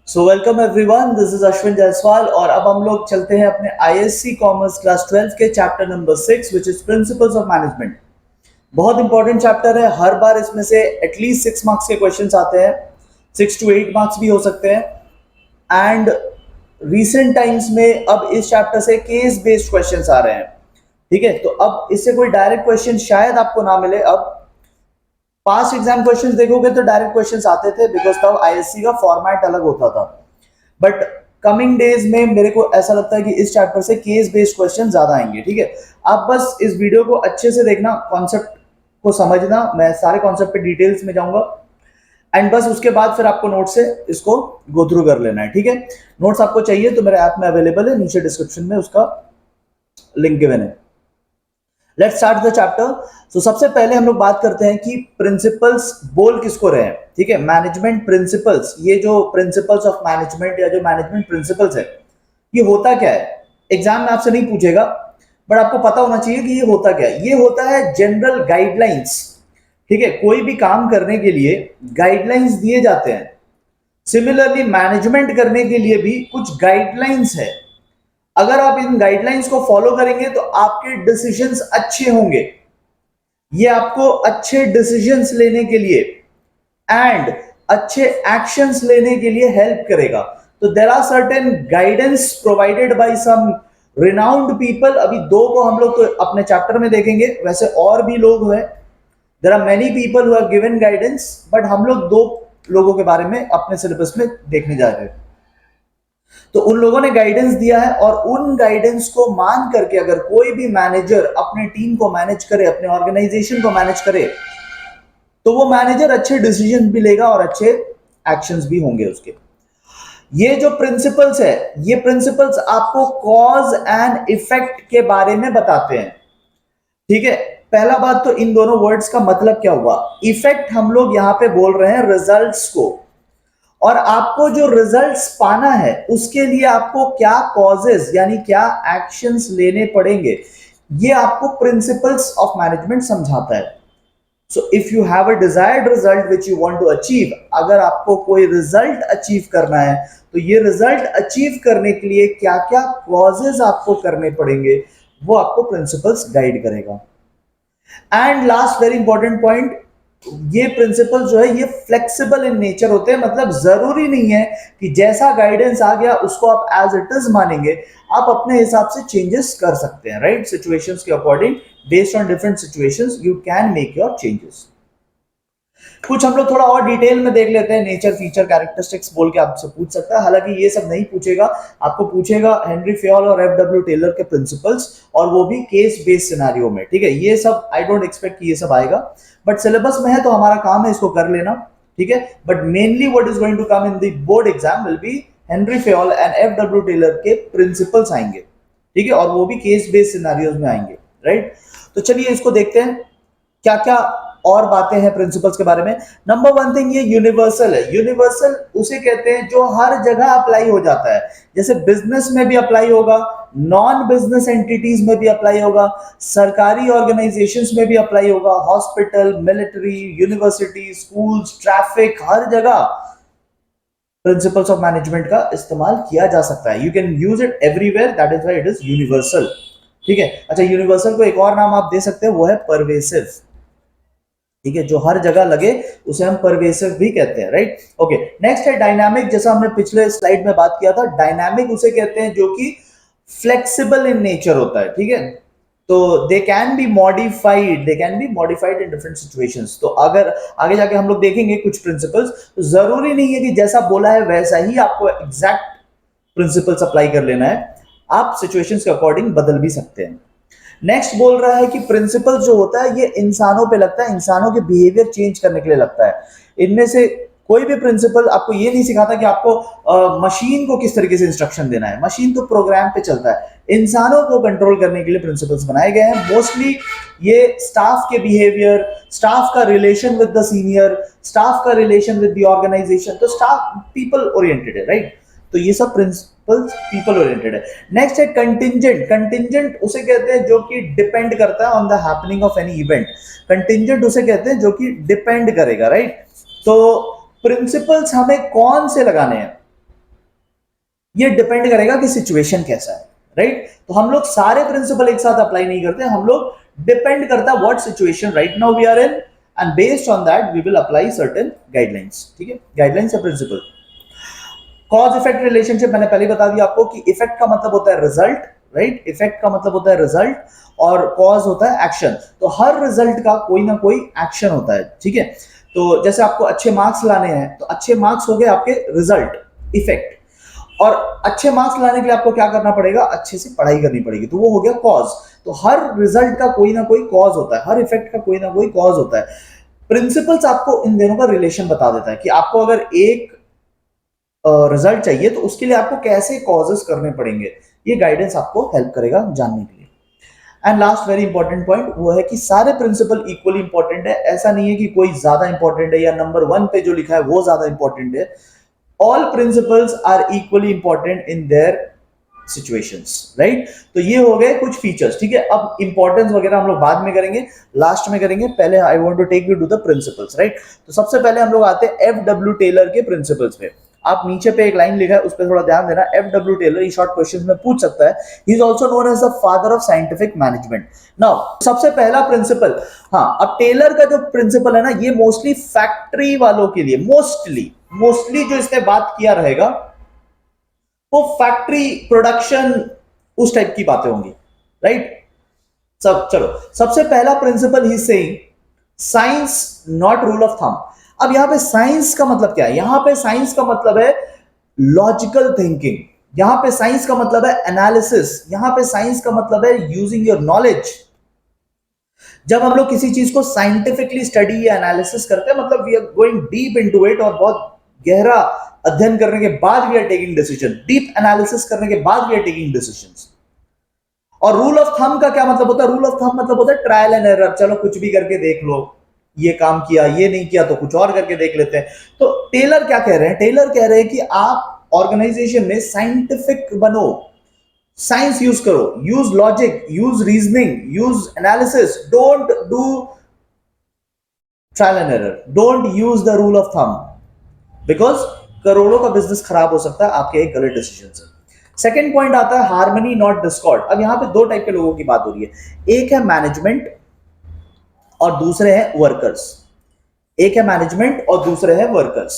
So welcome everyone, this is Ashwin Jaiswal और अब हम लोग चलते हैं अपने आईएससी कॉमर्स क्लास 12 के chapter number 6 which is principles of management. बहुत इंपॉर्टेंट चैप्टर है। हर बार इसमें से एटलीस्ट 6 मार्क्स के क्वेश्चंस आते हैं, 6 to 8 मार्क्स भी हो सकते हैं। एंड रिसेंट टाइम्स में अब इस चैप्टर से केस बेस्ड क्वेश्चंस आ रहे हैं। ठीक है, तो अब इससे कोई डायरेक्ट क्वेश्चन शायद आपको ना मिले। अब पास्ट एग्जाम क्वेश्चंस देखोगे तो डायरेक्ट क्वेश्चंस आते थे, बिकॉज तब आईएससी का फॉर्मेट अलग होता था। बट कमिंग डेज में मेरे को ऐसा लगता है कि इस चैप्टर से केस बेस्ड क्वेश्चन ज्यादा आएंगे। ठीक है, आप बस इस वीडियो को अच्छे से देखना, कॉन्सेप्ट को समझना। मैं सारे कॉन्सेप्ट पे डिटेल्स में जाऊंगा एंड बस उसके बाद फिर आपको नोट से इसको गो थ्रू कर लेना है। ठीक है, नोट्स आपको चाहिए तो मेरे ऐप में अवेलेबल है, नीचे डिस्क्रिप्शन में उसका लिंक गिवन है। Let's start the chapter. तो सबसे पहले हम लोग बात करते हैं कि प्रिंसिपल्स बोल किसको रहे हैं। ठीक है, मैनेजमेंट प्रिंसिपल्स, ये जो प्रिंसिपल्स ऑफ मैनेजमेंट या जो मैनेजमेंट प्रिंसिपल्स है, ये होता क्या है। एग्जाम में आपसे नहीं पूछेगा, बट आपको पता होना चाहिए कि ये होता क्या है। ये होता है जनरल गाइडलाइंस। ठीक है, कोई भी काम करने के लिए गाइडलाइंस दिए जाते हैं। सिमिलरली मैनेजमेंट करने के लिए भी कुछ गाइडलाइंस है। अगर आप इन गाइडलाइंस को फॉलो करेंगे तो आपके डिसीजंस अच्छे होंगे। ये आपको अच्छे डिसीजंस लेने के लिए एंड अच्छे एक्शंस लेने के लिए हेल्प करेगा। तो there are certain guidance provided by some renowned people. अभी दो को हम लोग तो अपने चैप्टर में देखेंगे, वैसे और भी लोग हैं। There are many people who have given guidance, but हम लोग दो लोगों के बारे में अपने सिलेबस में देखने जा रहे हैं। तो उन लोगों ने गाइडेंस दिया है और उन गाइडेंस को मान करके अगर कोई भी मैनेजर अपने टीम को मैनेज करे, अपने ऑर्गेनाइजेशन को मैनेज करे, तो वो मैनेजर अच्छे डिसीजन भी लेगा और अच्छे एक्शंस भी होंगे उसके। ये जो प्रिंसिपल्स है, ये प्रिंसिपल्स आपको कॉज एंड इफेक्ट के बारे में बताते हैं। ठीक है, पहला बात तो इन दोनों वर्ड्स का मतलब क्या हुआ। इफेक्ट हम लोग यहां पे बोल रहे हैं रिजल्ट्स को, और आपको जो रिजल्ट्स पाना है उसके लिए आपको क्या कॉजेस यानी क्या एक्शंस लेने पड़ेंगे, ये आपको प्रिंसिपल्स ऑफ मैनेजमेंट समझाता है। So if you have a desired result which you want to achieve, अगर आपको कोई रिजल्ट अचीव करना है तो ये रिजल्ट अचीव करने के लिए क्या क्या कॉजेस आपको करने पड़ेंगे, वो आपको प्रिंसिपल्स गाइड करेगा। And last very important point, ये प्रिंसिपल जो है ये फ्लेक्सिबल इन नेचर होते हैं। मतलब जरूरी नहीं है कि जैसा गाइडेंस आ गया उसको आप एज इट इज मानेंगे, आप अपने हिसाब से चेंजेस कर सकते हैं। राइट, सिचुएशंस के according, based on different situations you can make your changes. कुछ हम लोग थोड़ा और डिटेल में देख लेते हैं। नेचर, फीचर, कैरेक्टरिस्टिक्स बोल के आपसे पूछ सकता है, हालांकि ये सब नहीं पूछेगा। आपको पूछेगा हेनरी फेयोल और एफ.डब्ल्यू. टेलर के प्रिंसिपल्स, और वो भी केस बेस्ड सिनेरियो में। ठीक है, ये सब आई डोंट एक्सपेक्ट कि ये सब आएगा, बट सिलेबस में है तो हमारा काम है इसको कर लेना। ठीक है, but mainly what is going to come in the board exam will be Henry Fayol and F W. Taylor के प्रिंसिपल्स आएंगे। ठीक है, और वो भी केस बेस्ड सिनेरियोज में आएंगे। राइट, तो चलिए इसको देखते हैं क्या क्या और बातें हैं प्रिंसिपल्स के बारे में। नंबर वन थिंग, ये यूनिवर्सल है। यूनिवर्सल उसे कहते हैं जो हर जगह अप्लाई हो जाता है। जैसे बिजनेस में भी अप्लाई होगा, नॉन बिजनेस एंटिटीज में भी अप्लाई होगा, सरकारी ऑर्गेनाइजेशंस में भी अप्लाई होगा, hospital, military, university, schools, traffic, हर जगह प्रिंसिपल्स ऑफ मैनेजमेंट का इस्तेमाल किया जा सकता है। You can use it everywhere, that is why it is universal. ठीक है, अच्छा, यूनिवर्सल को एक और नाम आप दे सकते हैं, वो है परवेसिव। ठीक है, जो हर जगह लगे उसे हम परवेसिव भी कहते हैं। Right, okay. नेक्स्ट है डायनामिक। जैसा हमने पिछले स्लाइड में बात किया था, डायनामिक उसे कहते हैं जो कि फ्लेक्सिबल इन नेचर होता है। ठीक है, तो they can be modified in different situations. तो अगर आगे जाके हम लोग देखेंगे कुछ प्रिंसिपल्स, तो जरूरी नहीं है कि जैसा बोला है वैसा ही आपको एग्जैक्ट प्रिंसिपल्स अप्लाई कर लेना है, आप सिचुएशंस के अकॉर्डिंग बदल भी सकते हैं। नेक्स्ट बोल रहा है कि प्रिंसिपल जो होता है ये इंसानों पे लगता है, इंसानों के बिहेवियर चेंज करने के लिए लगता है। इनमें से कोई भी प्रिंसिपल आपको ये नहीं सिखाता कि आपको मशीन को किस तरीके से इंस्ट्रक्शन देना है। मशीन तो प्रोग्राम पे चलता है। इंसानों को कंट्रोल करने के लिए प्रिंसिपल्स बनाए गए हैं। मोस्टली ये स्टाफ के बिहेवियर, स्टाफ का relation with the senior, staff का रिलेशन विद द ऑर्गेनाइजेशन, तो स्टाफ पीपल ओरिएंटेड है। राइट, तो ये सब प्रिंसिपल्स पीपल ओरिएंटेड है। नेक्स्ट है कंटिंजेंट। कंटिंजेंट उसे कहते हैं जो कि डिपेंड करता है on the happening of any event. Contingent उसे कहते हैं जो कि डिपेंड करेगा। राइट, तो प्रिंसिपल्स हमें कौन से लगाने हैं, ये डिपेंड करेगा कि सिचुएशन कैसा है, राइट। तो हम लोग सारे प्रिंसिपल एक साथ अप्लाई नहीं करते, हम लोग डिपेंड करता है what situation right now we are in, and based on that we will apply certain guidelines, ठीक है, गाइडलाइंस या प्रिंसिपल। कॉज इफेक्ट रिलेशनशिप मैंने पहले बता दिया आपको कि इफेक्ट का मतलब होता है रिजल्ट, राइट, इफेक्ट का मतलब होता है रिजल्ट और कॉज होता है एक्शन। तो हर रिजल्ट का कोई ना कोई एक्शन होता है, ठीक है। तो जैसे आपको अच्छे मार्क्स लाने हैं तो अच्छे मार्क्स हो गए आपके रिजल्ट, इफेक्ट, और अच्छे मार्क्स लाने के लिए आपको क्या करना पड़ेगा, अच्छे से पढ़ाई करनी पड़ेगी, तो वो हो गया कॉज। तो हर रिजल्ट का कोई ना कोई कॉज होता है, हर इफेक्ट का कोई ना कोई कॉज होता है। प्रिंसिपल्स आपको इन दोनों का रिलेशन बता देता है कि आपको अगर एक रिजल्ट चाहिए तो उसके लिए आपको कैसे कॉजेस करने पड़ेंगे, ये गाइडेंस आपको हेल्प करेगा जानने के लिए। And last very important point वो है कि सारे प्रिंसिपल इक्वली इंपॉर्टेंट है, ऐसा नहीं है कि कोई ज्यादा इंपॉर्टेंट है या नंबर 1 पे जो लिखा है वो ज्यादा इंपॉर्टेंट है। All principles are equally important in their situations, right. तो ये हो गए कुछ फीचर्स, ठीक है। अब इंपॉर्टेंस वगैरह हम लोग बाद में करेंगे, लास्ट में करेंगे, पहले I want to take you to the principles, right. तो सबसे पहले हम लोग आते हैं एफ.डब्ल्यू. टेलर के प्रिंसिपल्स पे। आप नीचे पे एक लाइन लिखा है उस पर थोड़ा ध्यान देना। एफ.डब्ल्यू. टेलर ये शॉर्ट क्वेश्चंस में पूछ सकता है, he is also known as the father of scientific management. Now सबसे पहला प्रिंसिपल, हाँ, अब टेलर का जो प्रिंसिपल है ना, ये मोस्टली फैक्ट्री वालों के लिए, मोस्टली जो इसने बात किया रहेगा वो फैक्ट्री प्रोडक्शन उस टाइप की बातें होंगी, राइट। सब चलो, सबसे पहला principle he saying science not rule of thumb. अब यहां पे साइंस का मतलब क्या है, यहां पे साइंस का मतलब है लॉजिकल थिंकिंग, यहां पे साइंस का मतलब है एनालिसिस, यहां पे साइंस का मतलब है यूजिंग योर नॉलेज। जब हम लोग किसी चीज को साइंटिफिकली स्टडी या एनालिसिस करते हैं, मतलब we are going deep into it, और बहुत गहरा अध्ययन करने के बाद we are taking decision, deep analysis करने के बाद वी आर टेकिंग डिसीजंस। और रूल ऑफ थंब का क्या मतलब होता है, रूल ऑफ थंब मतलब होता है ट्रायल एंड एरर, चलो कुछ भी करके देख लो, ये काम किया, ये नहीं किया तो कुछ और करके देख लेते हैं। तो टेलर क्या कह रहे हैं, टेलर कह रहे हैं कि आप ऑर्गेनाइजेशन में साइंटिफिक बनो, साइंस यूज करो, use logic, use reasoning, use analysis, don't do trial and error, don't use the rule of thumb, because करोड़ों का बिजनेस खराब हो सकता है आपके एक गलत डिसीजन से। सेकेंड पॉइंट आता है हार्मनी नॉट डिस्कॉर्ड। अब यहां पे दो टाइप के लोगों की बात हो रही है, एक है मैनेजमेंट और दूसरे हैं वर्कर्स। एक है मैनेजमेंट और दूसरे हैं वर्कर्स।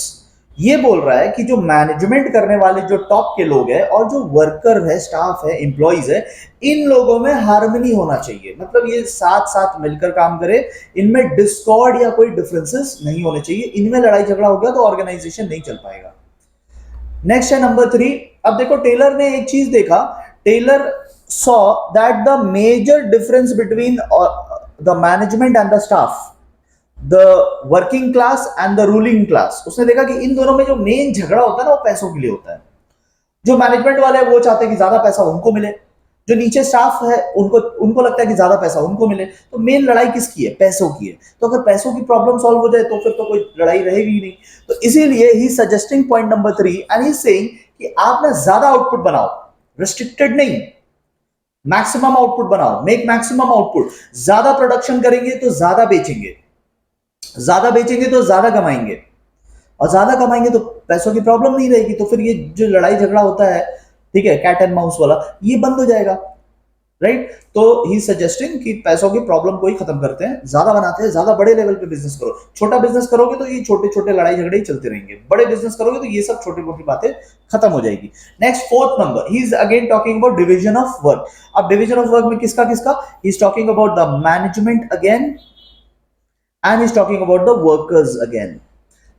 ये बोल रहा है कि जो मैनेजमेंट करने वाले जो टॉप के लोग हैं और जो वर्कर है, स्टाफ है, एम्प्लॉइज है, इन लोगों में हार्मनी होना चाहिए, मतलब ये साथ साथ मिलकर काम करे, इनमें डिस्कॉर्ड या कोई डिफरेंसेस नहीं होने चाहिए। इनमें लड़ाई झगड़ा हो गया तो ऑर्गेनाइजेशन नहीं चल पाएगा। नेक्स्ट है नंबर 3। अब देखो टेलर ने एक चीज देखा, Taylor saw that the major difference between the management and the staff, the working class and the ruling class, उसने देखा कि इन दोनों में जो मेन झगड़ा होता है ना वो पैसों के लिए होता है। जो मैनेजमेंट वाले हैं वो चाहते हैं कि ज्यादा पैसा उनको मिले, जो नीचे स्टाफ है उनको उनको लगता है कि ज्यादा पैसा उनको मिले। तो मेन लड़ाई किसकी है, पैसों की है। तो अगर पैसों की प्रॉब्लम सॉल्व हो जाए तो फिर तो कोई लड़ाई रहेगी ही नहीं। तो इसीलिए he suggesting point number 3 and he saying कि आप ना ज्यादा आउटपुट बनाओ, रिस्ट्रिक्टेड नहीं, मैक्सिमम आउटपुट बनाओ, मेक मैक्सिमम आउटपुट। ज्यादा प्रोडक्शन करेंगे तो ज्यादा बेचेंगे, ज्यादा बेचेंगे तो ज्यादा कमाएंगे, और ज्यादा कमाएंगे तो पैसों की प्रॉब्लम नहीं रहेगी। तो फिर ये जो लड़ाई झगड़ा होता है, ठीक है, कैट एंड माउस वाला, ये बंद हो जाएगा, राइट। तो ही सजेस्टिंग कि पैसों की प्रॉब्लम को ही खत्म करते हैं, ज्यादा बनाते हैं, ज्यादा बड़े लेवल पे बिजनेस करो। छोटा बिजनेस करोगे तो ये छोटे छोटे लड़ाई झगड़े ही चलते रहेंगे, बड़े बिजनेस करोगे तो ये सब छोटी मोटी बातें खत्म हो जाएगी। Next 4th number, he is again talking about division of work. अब डिवीजन ऑफ वर्क में किसका किसका, he is talking about the management again and is talking about the workers again.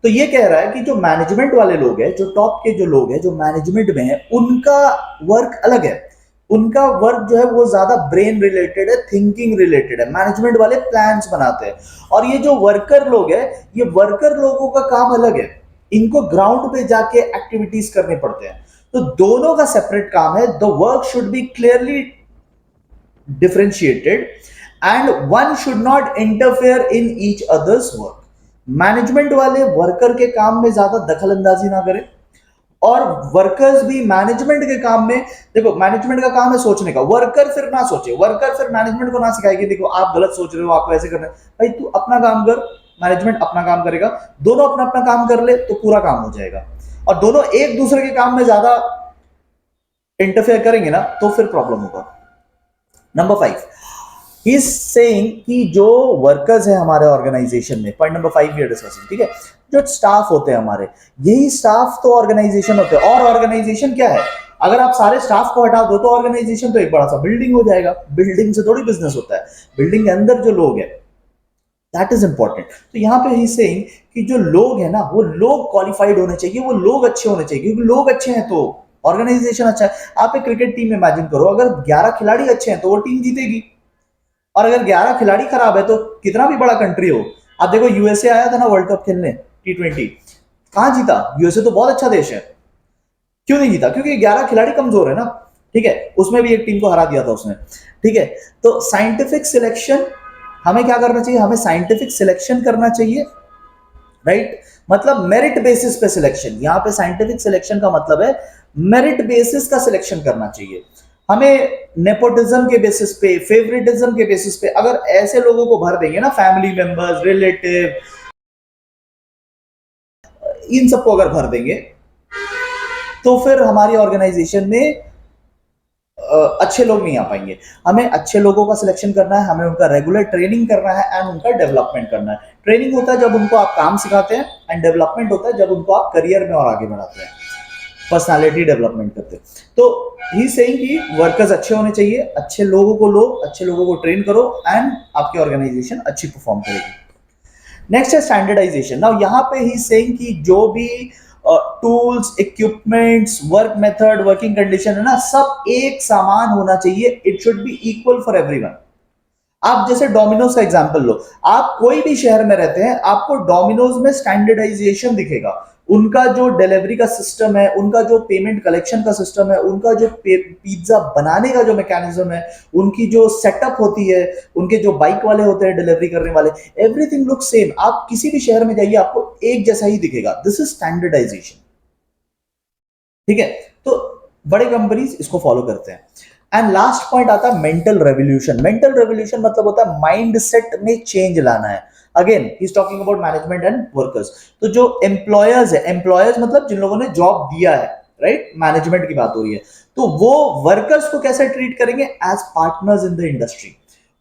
तो ये कह रहा है कि जो मैनेजमेंट वाले लोग हैं, जो टॉप के जो लोग हैं, जो मैनेजमेंट में है, उनका वर्क अलग है। उनका वर्क जो है वो ज्यादा ब्रेन रिलेटेड है, थिंकिंग रिलेटेड है। मैनेजमेंट वाले प्लान्स बनाते हैं, और ये जो वर्कर लोग हैं, ये वर्कर लोगों का काम अलग है, इनको ग्राउंड पे जाके एक्टिविटीज करने पड़ते हैं। तो दोनों का सेपरेट काम है। The work should be clearly differentiated and one should not interfere in each others work. Management वाले वर्कर के काम में ज्यादा दखल अंदाजी ना करें, और वर्कर्स भी मैनेजमेंट के काम में, देखो मैनेजमेंट का काम है सोचने का, वर्कर फिर ना सोचे, वर्कर फिर मैनेजमेंट को ना सिखाए कि देखो आप गलत सोच रहे हो, आपको ऐसे करना है। भाई तू अपना काम कर, मैनेजमेंट अपना काम करेगा, दोनों अपना अपना काम कर ले तो पूरा काम हो जाएगा। और दोनों एक दूसरे के काम में ज्यादा इंटरफेयर करेंगे ना तो फिर प्रॉब्लम होगा। नंबर 5, ही इज सेइंग कि जो वर्कर्स है हमारे ऑर्गेनाइजेशन में, point number 5 we are discussing, ठीक है, जो स्टाफ होते हैं हमारे, यही स्टाफ तो ऑर्गेनाइजेशन होते हैं। और ऑर्गेनाइजेशन क्या है, अगर आप सारे स्टाफ को हटा दो तो ऑर्गेनाइजेशन तो एक बड़ा सा बिल्डिंग हो जाएगा। बिल्डिंग से थोड़ी बिजनेस होता है, बिल्डिंग के अंदर जो लोग हैं, दैट इज इंपॉर्टेंट। तो यहाँ पे ही सेइंग कि जो लोग हैं ना, वो लोग क्वालिफाइड होने चाहिए, वो लोग अच्छे होने चाहिए, क्योंकि लोग अच्छे हैं तो ऑर्गेनाइजेशन अच्छा है। आप एक क्रिकेट टीम इमेजिन करो, अगर 11 खिलाड़ी अच्छे हैं तो वो टीम जीतेगी, और अगर 11 खिलाड़ी खराब है तो कितना भी बड़ा कंट्री हो, आप देखो यूएसए आया था ना वर्ल्ड कप खेलने T20, कहां जीता? यूएसए तो बहुत अच्छा देश है, क्यों नहीं जीता? क्योंकि 11 खिलाड़ी कमजोर है ना, ठीक है, उसमें भी एक टीम को हरा दिया था उसने, ठीक है। तो साइंटिफिक सिलेक्शन, हमें क्या करना चाहिए, हमें साइंटिफिक सिलेक्शन करना चाहिए, राइट, मतलब मेरिट बेसिस पे सिलेक्शन। यहां पे साइंटिफिक सिलेक्शन का मतलब है मेरिट बेसिस का सिलेक्शन करना चाहिए। हमें नेपोटिज्म के बेसिस पे, फेवरेटिज्म के बेसिस पे अगर ऐसे लोगों को भर देंगे ना, फैमिली मेंबर्स, रिलेटिव, इन सबको अगर भर देंगे तो फिर हमारी ऑर्गेनाइजेशन में अच्छे लोग नहीं आ पाएंगे। हमें अच्छे लोगों का सिलेक्शन करना है, हमें उनका रेगुलर ट्रेनिंग करना है एंड उनका डेवलपमेंट करना है। ट्रेनिंग होता है जब उनको आप काम सिखाते हैं, एंड डेवलपमेंट होता है जब उनको आप करियर में और आगे बढ़ाते हैं, पर्सनालिटी डेवलपमेंट करते हैं। तो ही सेइंग कि वर्कर्स अच्छे होने चाहिए, अच्छे लोगों को लो, अच्छे लोगों को ट्रेन करो एंड आपकी ऑर्गेनाइजेशन अच्छी परफॉर्म करेगी। नेक्स्ट है स्टैंडर्डाइजेशन। नाउ यहाँ पे ही सेइंग कि जो भी tools, equipments, work method, working condition है ना, सब एक समान होना चाहिए। It should be equal for everyone. आप जैसे डोमिनोज का एग्जांपल लो, आप कोई भी शहर में रहते हैं, आपको डोमिनोज में स्टैंडर्डाइजेशन दिखेगा। उनका जो डिलीवरी का सिस्टम है, उनका जो पेमेंट कलेक्शन का सिस्टम है, उनका जो पिज्जा बनाने का जो मैकेनिज्म है, उनकी जो सेटअप होती है, उनके जो बाइक वाले होते हैं डिलीवरी करने वाले, एवरीथिंग लुक सेम। आप किसी भी शहर में जाइए, आपको एक जैसा ही दिखेगा। दिस इज स्टैंडर्डाइजेशन, ठीक है। तो बड़े कंपनीज इसको फॉलो करते हैं। एंड लास्ट पॉइंट आता है मेंटल रेवोल्यूशन। मेंटल रेवोल्यूशन मतलब होता है माइंड सेट में चेंज लाना है। Again he is talking about management and workers. तो जो एम्प्लॉयर्स है, एम्प्लॉयर्स मतलब जिन लोगों ने जॉब दिया है, राइट, मैनेजमेंट की बात हो रही है, तो वो वर्कर्स को कैसे ट्रीट करेंगे? As partners in the industry.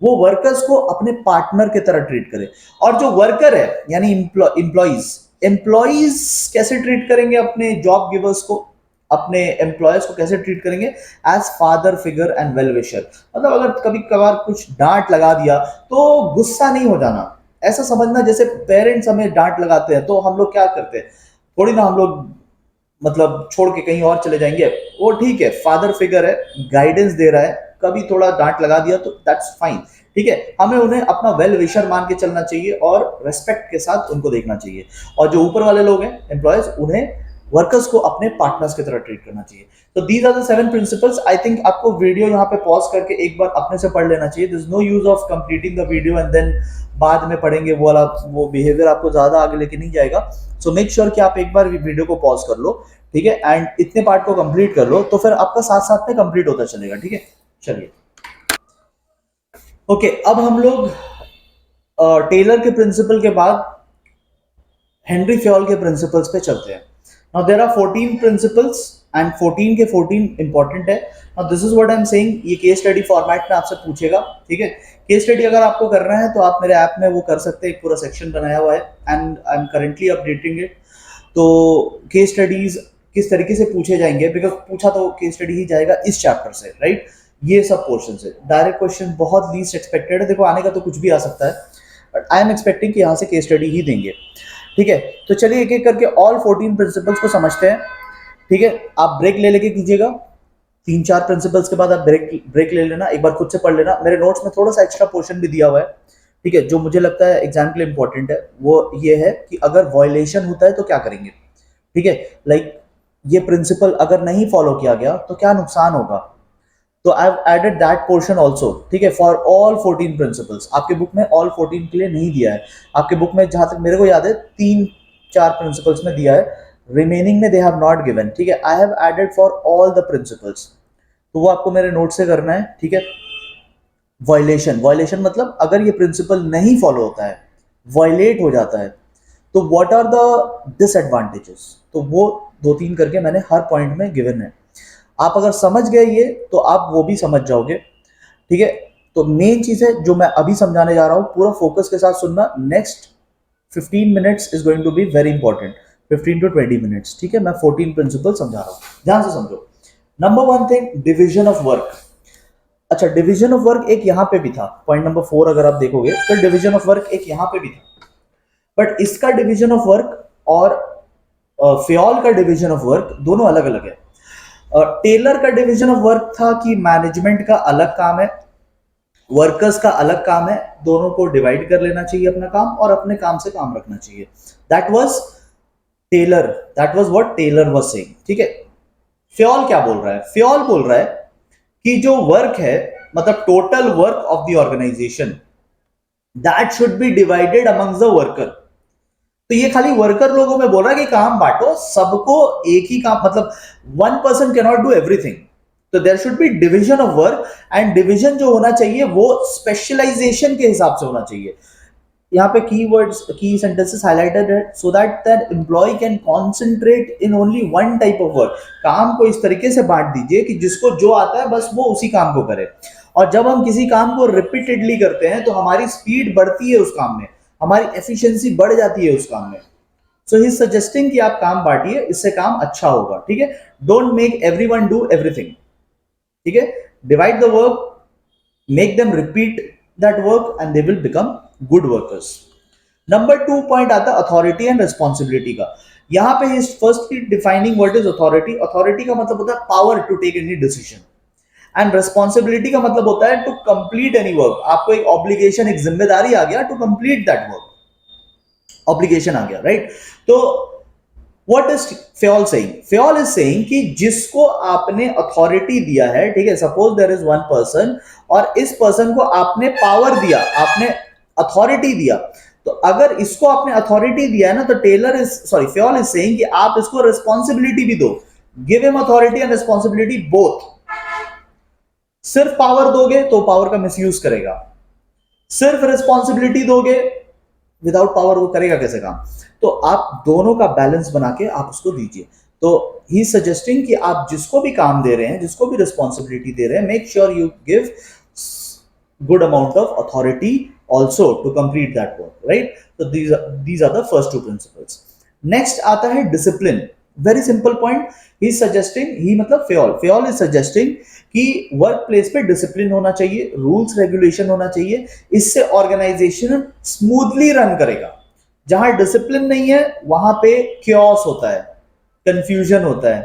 वो वर्कर्स को अपने पार्टनर की तरह ट्रीट करे। और जो वर्कर है यानी एम्प्लॉइज, एम्प्लॉइज कैसे ट्रीट करेंगे अपने जॉब गिवर्स को, अपने एम्प्लॉयर्स को कैसे ट्रीट करेंगे? As father figure and well wisher. मतलब अगर कभी कभार कुछ डांट लगा दिया तो गुस्सा नहीं हो जाना, ऐसा समझना जैसे पेरेंट्स हमें डांट लगाते हैं तो हम लोग क्या करते हैं, थोड़ी ना हम लोग मतलब छोड़ के कहीं और चले जाएंगे। वो ठीक है, फादर फिगर है, गाइडेंस दे रहा है, कभी थोड़ा डांट लगा दिया तो दैट्स फाइन, ठीक है। हमें उन्हें अपना वेल विशर मान के चलना चाहिए और रेस्पेक्ट के साथ उनको देखना चाहिए। और जो ऊपर वाले लोग हैं एम्प्लॉयज, उन्हें वर्कर्स को अपने पार्टनर्स की तरह ट्रीट करना चाहिए। तो दीज आर द 7 प्रिंसिपल्स। आई थिंक आपको वीडियो यहाँ पे पॉज करके एक बार अपने से पढ़ लेना चाहिए। This no use of completing the video and then बाद में पढ़ेंगे, वो वाला वो बिहेवियर आपको ज्यादा आगे लेके नहीं जाएगा। सो मेक श्योर कि आप एक बार वीडियो को पॉज कर लो, ठीक है, एंड इतने पार्ट को कंप्लीट कर लो, तो फिर आपका साथ साथ में कंप्लीट होता चलेगा, ठीक है। चलिए, ओके, अब हम लोग टेलर के प्रिंसिपल के बाद हेनरी फ्योल के प्रिंसिपल्स पे चलते हैं। Now there are 14 principles and 14 के 14 इंपॉर्टेंट है। Now this is what I am saying. ये केस स्टडी फॉर्मेट में आपसे पूछेगा, ठीक है। केस स्टडी अगर आपको करना है तो आप मेरे ऐप में वो कर सकते हैं, एक पूरा सेक्शन बनाया हुआ है and I am currently updating it. तो केस स्टडीज किस तरीके से पूछे जाएंगे, बिकॉज पूछा तो केस स्टडी ही जाएगा इस चैप्टर से, राइट। ये सब पोर्शन से डायरेक्ट क्वेश्चन बहुत लीस्ट एक्सपेक्टेड है। देखो आने का तो कुछ भी आ सकता है, बट आई एम एक्सपेक्टिंग कि यहाँ से केस स्टडी ही देंगे, ठीक है। तो चलिए एक एक करके ऑल 14 प्रिंसिपल्स को समझते हैं, ठीक है। आप ब्रेक ले लेके कीजिएगा, 3-4 प्रिंसिपल्स के बाद आप ब्रेक ले लेना, एक बार खुद से पढ़ लेना। मेरे नोट्स में थोड़ा सा एक्स्ट्रा पोर्शन भी दिया हुआ है, ठीक है, जो मुझे लगता है एग्जाम के लिए इंपॉर्टेंट है। वो ये है कि अगर वायलेशन होता है तो क्या करेंगे, ठीक है। लाइक ये प्रिंसिपल अगर नहीं फॉलो किया गया तो क्या नुकसान होगा। तो I have added that portion also, ठीक है, फॉर ऑल 14 प्रिंसिपल्स। आपके बुक में ऑल 14 के लिए नहीं दिया है, आपके बुक में जहां तक मेरे को याद है 3-4 प्रिंसिपल्स में दिया है, रिमेनिंग में दे हैव नॉट गिवन, ठीक है। I have added for all the principles, तो वो आपको मेरे नोट से करना है, ठीक है। वायलेशन, वायलेशन मतलब अगर ये प्रिंसिपल नहीं फॉलो होता है, वायलेट हो जाता है, तो व्हाट आर द डिसएडवांटेजेस, तो वो 2-3 करके मैंने हर पॉइंट में गिवन है। आप अगर समझ गए ये तो आप वो भी समझ जाओगे, ठीक है। तो मेन चीज है जो मैं अभी समझाने जा रहा हूं, पूरा फोकस के साथ सुनना। Next 15 minutes is going to be very important, 15 to 20 minutes, ठीक है। मैं 14 प्रिंसिपल समझा रहा हूं, ध्यान से समझो। Number one thing, division of work. अच्छा, डिवीजन ऑफ वर्क एक यहां पे भी था, पॉइंट नंबर 4 अगर आप देखोगे तो डिवीजन ऑफ वर्क एक यहां पे भी था, बट इसका डिवीजन ऑफ वर्क और फ्योल का डिवीजन ऑफ वर्क दोनों अलग अलग है। टेलर का डिवीजन ऑफ वर्क था कि मैनेजमेंट का अलग काम है, वर्कर्स का अलग काम है, दोनों को डिवाइड कर लेना चाहिए अपना काम और अपने काम से काम रखना चाहिए। That was Taylor, that was what Taylor was saying, ठीक है। फ्योल क्या बोल रहा है? फ्योल बोल रहा है कि जो वर्क है, मतलब total work of the organisation, that should be divided amongst the worker. तो ये खाली वर्कर लोगों में बोल रहा है कि काम बांटो, सबको एक ही काम, मतलब one person can not do everything. तो there should be division of work, and division जो होना चाहिए वो स्पेशलाइजेशन के हिसाब से होना चाहिए। यहाँ पे कीवर्ड्स, की सेंटेंसेस हाइलाइटेड है, so that that employee can concentrate in only one type of work. काम को इस तरीके से बांट दीजिए कि जिसको जो आता है बस वो उसी काम को करे। और जब हम किसी काम को रिपीटेडली करते हैं तो हमारी स्पीड बढ़ती है उस काम में, हमारी एफिशिएंसी बढ़ जाती है उस काम में। सो ही सजेस्टिंग कि आप काम बांटिए, इससे काम अच्छा होगा, ठीक है। Don't make everyone do everything, ठीक है। Divide the work, make them repeat that work and they will become good workers. Number 2 point आता है अथॉरिटी एंड रिस्पॉन्सिबिलिटी का। यहां पे is firstly defining what is authority. Authority का मतलब होता है power to take any decision, and responsibility का मतलब होता है टू कंप्लीट एनी वर्क। आपको एक ऑब्लिगेशन, एक जिम्मेदारी आ गया to complete that work, obligation आ गया, राइट। तो what is Fayol saying? Fayol is saying कि जिसको आपने अथॉरिटी दिया है, ठीक है, suppose there is one person और इस पर्सन को आपने पावर दिया, आपने अथॉरिटी दिया, तो अगर इसको आपने अथॉरिटी दिया है ना, तो Taylor is sorry Fayol is saying कि आप इसको रिस्पॉन्सिबिलिटी भी दो। Give him authority and responsibility both. सिर्फ पावर दोगे तो पावर का मिसयूज करेगा, सिर्फ रिस्पॉन्सिबिलिटी दोगे विदाउट पावर वो करेगा कैसे काम? तो आप दोनों का बैलेंस बना के आप उसको दीजिए। तो ही सजेस्टिंग कि आप जिसको भी काम दे रहे हैं, जिसको भी रिस्पॉन्सिबिलिटी दे रहे हैं, make sure you give good amount of authority also to complete that work, right? So these are the first two principles. Next आता है discipline. Very simple point. He is suggesting, he मतलब Fayol is suggesting कि work place पे discipline होना चाहिए, rules regulation होना चाहिए, इससे ऑर्गेनाइजेशन स्मूथली रन करेगा। जहां डिसिप्लिन नहीं है वहां पे क्योस होता है, कंफ्यूजन होता है,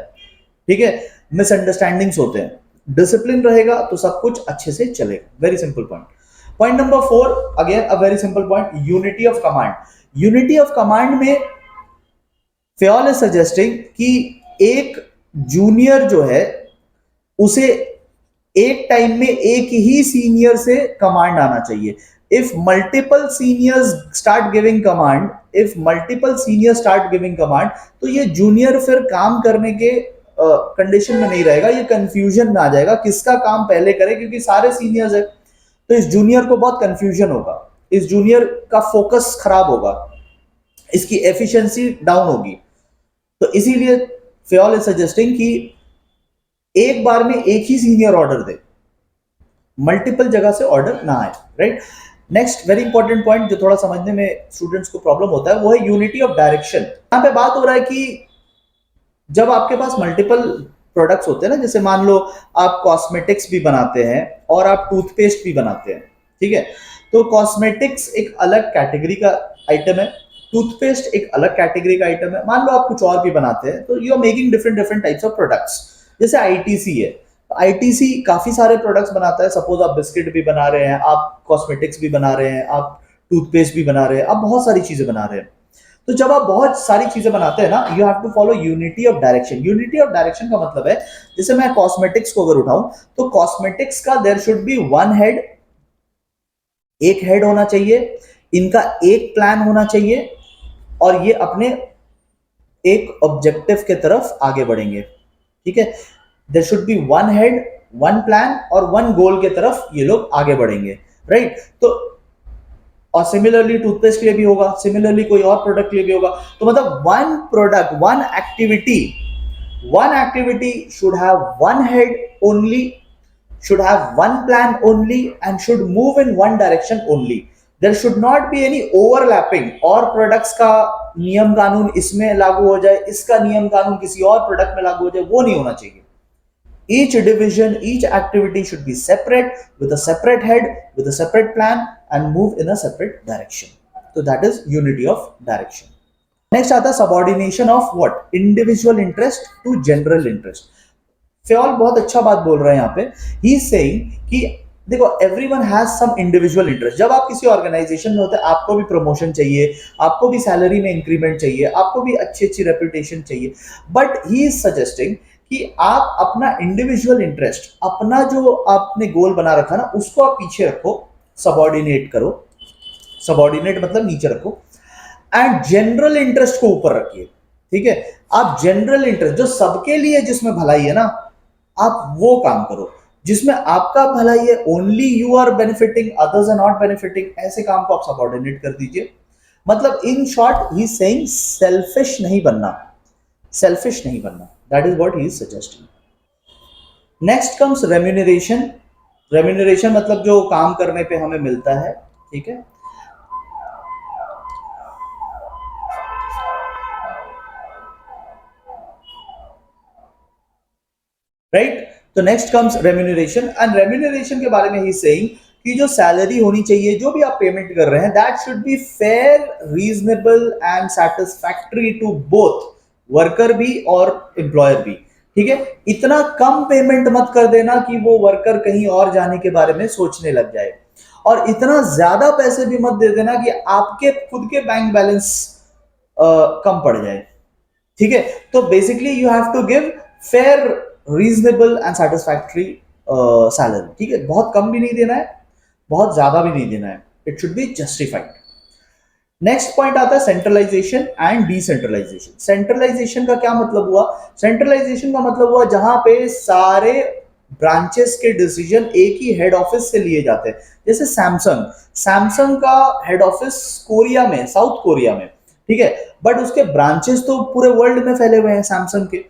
ठीक है, मिसअंडरस्टैंडिंग्स होते हैं। डिसिप्लिन रहेगा तो सब कुछ अच्छे से चलेगा। Very simple point. Point number 4, again a very simple point, unity of command. Unity of command में फ्योल इज सजेस्टिंग कि एक जूनियर जो है उसे एक टाइम में एक ही सीनियर से कमांड आना चाहिए। If multiple seniors start giving command, if multiple senior start giving command, तो ये जूनियर फिर काम करने के कंडीशन में नहीं रहेगा, ये कंफ्यूजन में आ जाएगा किसका काम पहले करे, क्योंकि सारे सीनियर्स है। तो इस जूनियर को बहुत कंफ्यूजन होगा, इस जूनियर का फोकस खराब होगा, इसकी एफिशिएंसी डाउन होगी। तो इसीलिए फ्योल इज सजेस्टिंग कि एक बार में एक ही सीनियर ऑर्डर दे, मल्टीपल जगह से ऑर्डर ना आए, right. Next very important point जो थोड़ा समझने में स्टूडेंट्स को प्रॉब्लम होता है वो है यूनिटी ऑफ डायरेक्शन। यहां पे बात हो रहा है कि जब आपके पास मल्टीपल प्रोडक्ट्स होते हैं ना, जैसे मान लो आप कॉस्मेटिक्स भी बनाते हैं और आप टूथपेस्ट भी बनाते हैं, ठीक है। तो कॉस्मेटिक्स एक अलग कैटेगरी का आइटम है, टूथपेस्ट एक अलग कैटेगरी का आइटम है। मान लो आप कुछ और भी बनाते हैं, तो you are making different different types of products. जैसे आईटीसी है, आईटीसी काफी सारे प्रोडक्ट्स बनाता है। सपोज आप बिस्किट भी बना रहे हैं, आप कॉस्मेटिक्स भी बना रहे हैं, आप टूथपेस्ट भी बना रहे हैं, आप बहुत सारी चीजें बना रहे हैं। तो जब आप बहुत सारी चीजें बनाते हैं ना, you have to follow unity of direction. Unity of direction का मतलब है, जैसे मैं कॉस्मेटिक्स को अगर उठाऊं तो कॉस्मेटिक्स का there should be one head, एक हेड होना चाहिए, इनका एक प्लान होना चाहिए और ये अपने एक ऑब्जेक्टिव के तरफ आगे बढ़ेंगे, ठीक है। There should be one head, one plan और वन गोल के तरफ ये लोग आगे बढ़ेंगे, राइट। तो और सिमिलरली टूथपेस्ट के लिए भी होगा, सिमिलरली कोई और प्रोडक्ट के लिए भी होगा। तो मतलब one product, one activity One activity should have one head only, should have one plan only, and should move in one direction only. There should not be any overlapping और products का नियम कानून इसमें लागू हो जाए, इसका नियम कानून किसी और प्रोडक्ट में लागू हो जाए, वो नहीं होना चाहिए. Each division, each activity should be separate with a separate head, with a separate plan, and move in a separate direction. So that is unity of direction. Next आता subordination of what? Individual interest to general interest. Fayol बहुत अच्छा बात बोल रहे हैं यहाँ पे. He is saying कि देखो everyone has some individual interest. जब आप किसी ऑर्गेनाइजेशन में होते हैं, आपको भी प्रमोशन चाहिए, आपको भी सैलरी में इंक्रीमेंट चाहिए, आपको भी अच्छी अच्छी रेपुटेशन चाहिए. बट ही इज सजेस्टिंग कि आप अपना इंडिविजुअल इंटरेस्ट, अपना जो आपने गोल बना रखा ना, उसको आप पीछे रखो, सबॉर्डिनेट करो. सबॉर्डिनेट मतलब नीचे रखो, एंड जनरल इंटरेस्ट को ऊपर रखिए. ठीक है, आप जनरल इंटरेस्ट जो सबके लिए, जिसमें भलाई है ना, आप वो काम करो. जिसमें आपका भलाई है, only you are benefiting, others are not benefiting, ऐसे काम को आप सबऑर्डिनेट कर दीजिए. मतलब in short he saying selfish नहीं बनना, सेल्फिश नहीं बनना. That is what he is suggesting. Next comes remuneration. Remuneration मतलब जो काम करने पे हमें मिलता है. ठीक है, राइट. तो next comes remuneration, and remuneration के बारे में ही सेइंग कि जो सैलरी होनी चाहिए, जो भी आप पेमेंट कर रहे हैं, that should be fair, reasonable and satisfactory to both worker भी और एम्प्लॉयर भी. ठीक है, इतना कम पेमेंट मत कर देना कि वो वर्कर कहीं और जाने के बारे में सोचने लग जाए, और इतना ज्यादा पैसे भी मत दे देना कि आपके खुद के बैंक बैलेंस कम पड़ जाए. ठीक है, तो basically you have to give fair, reasonable and satisfactory salary. ठीक है, बहुत कम भी नहीं देना है, बहुत ज्यादा भी नहीं देना है. It should be justified. Next point आता है सेंट्रलाइजेशन एंड डिसेंट्रलाइजेशन. सेंट्रलाइजेशन का क्या मतलब हुआ? सेंट्रलाइजेशन का मतलब हुआ जहां पे सारे ब्रांचेस के डिसीजन एक ही हेड ऑफिस से लिए जाते हैं. जैसे सैमसंग, सैमसंग का हेड ऑफिस कोरिया में, साउथ कोरिया में. ठीक है, बट उसके ब्रांचेस तो पूरे वर्ल्ड में फैले हुए हैं सैमसंग के.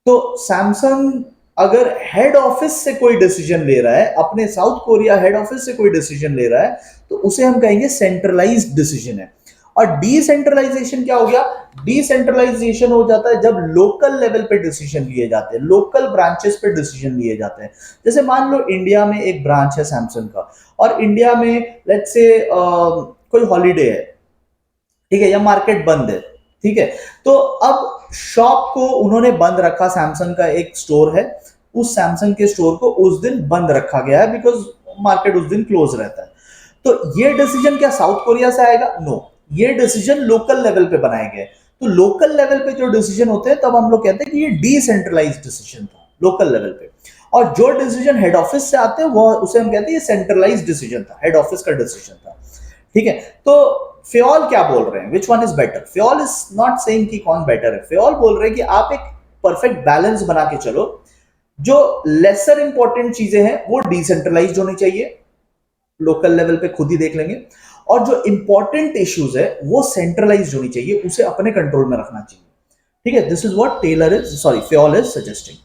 तो सैमसंग अगर हेड ऑफिस से कोई डिसीजन ले रहा है, अपने साउथ कोरिया हेड ऑफिस से कोई डिसीजन ले रहा है, तो उसे हम कहेंगे सेंट्रलाइज्ड डिसीजन है. और डिसेंट्रलाइजेशन क्या हो गया? डिसेंट्रलाइजेशन हो जाता है जब लोकल लेवल पे डिसीजन लिए जाते हैं, लोकल ब्रांचेस पे डिसीजन लिए जाते हैं. जैसे मान लो इंडिया में एक ब्रांच है सैमसंग का, और इंडिया में लेट्स से कोई हॉलीडे है, ठीक है, या मार्केट बंद है. ठीक है, तो अब शॉप को उन्होंने बंद रखा, सैमसंग का एक स्टोर है, उस सैमसंग के स्टोर को उस दिन बंद रखा गया है बिकॉज मार्केट उस दिन क्लोज रहता है. तो ये डिसीजन क्या साउथ कोरिया से आएगा? नो, ये डिसीजन लोकल लेवल पे बनाए गए. तो लोकल लेवल पे जो डिसीजन होते हैं, तब हम लोग कहते हैं कि ये डिसेंट्रलाइज्ड डिसीजन था लोकल लेवल पे. और जो डिसीजन हेड ऑफिस से आते हैं, वो उसे हम कहते हैं ये सेंट्रलाइज्ड डिसीजन था, हेड ऑफिस का डिसीजन था. ठीक है, तो फ्योल क्या बोल रहे हैं? Which one is better? Fayol is not saying कि कौन बेटर है. फ्योल बोल रहे हैं कि आप एक परफेक्ट बैलेंस बना के चलो. जो लेसर इंपॉर्टेंट चीजें हैं वो डिसेंट्रलाइज्ड होनी चाहिए, लोकल लेवल पे खुद ही देख लेंगे. और जो इंपॉर्टेंट इश्यूज है वो सेंट्रलाइज्ड होनी चाहिए, उसे अपने कंट्रोल में रखना चाहिए. ठीक है, this is what Fayol is suggesting.